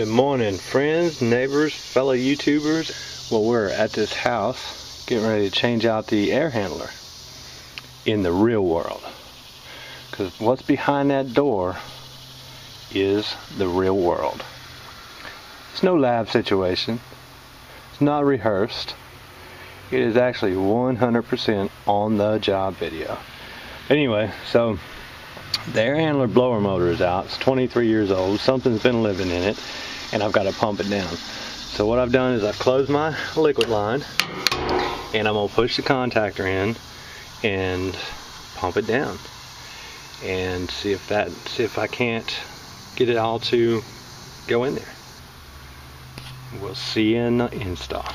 Good morning, friends, neighbors, fellow YouTubers. Well, we're at this house getting ready to change out the air handler in the real world. Because what's behind that door is the real world. It's no lab situation. It's not rehearsed. It is actually 100% on the job video. Anyway, so the air handler blower motor is out. It's 23 years old. Something's been living in it, and I've got to pump it down. So what I've done is I've closed my liquid line, and I'm gonna push the contactor in and pump it down, and see if I can't get it all to go in there. We'll see you in the install.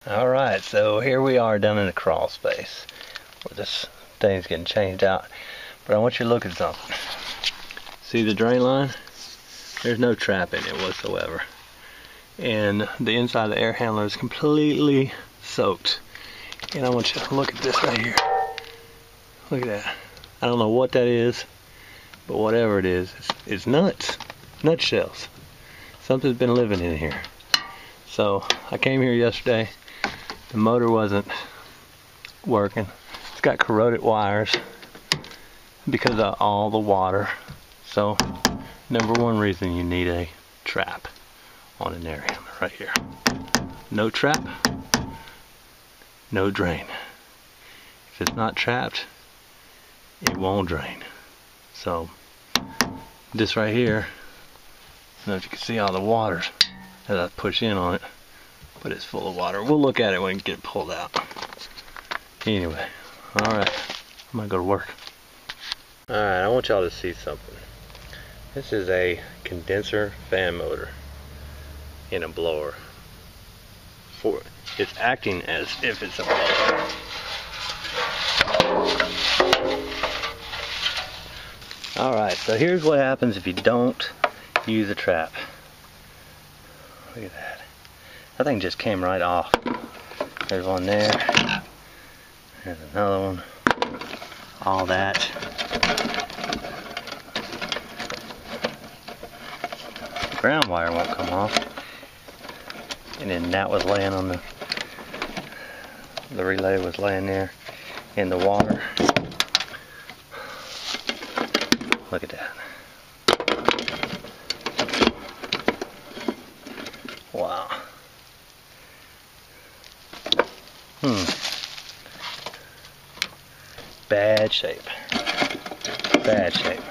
All right, so here we are down in the crawl space where this thing's getting changed out. But I want you to look at something. See the drain line? There's no trap in it whatsoever. And the inside of the air handler is completely soaked. And I want you to look at this right here. Look at that. I don't know what that is, but whatever it is, it's nuts. Nutshells. Something's been living in here. So I came here yesterday. The motor wasn't working. It's got corroded wires because of all the water. So number one reason you need a trap on an air handler right here. No trap, no drain. If it's not trapped, it won't drain. So this right here, I don't know if you can see all the water as I push in on it, but it's full of water. We'll look at it when we get it pulled out. Anyway, alright, I'm gonna go to work. Alright, I want y'all to see something. This is a condenser fan motor in a blower. It's acting as if it's a blower. Alright, so here's what happens if you don't use a trap. Look at that. That thing just came right off. There's one there. There's another one. All that. The ground wire won't come off. And then that was laying on the relay was laying there in the water. Look at that. Wow. Bad shape. Bad shape.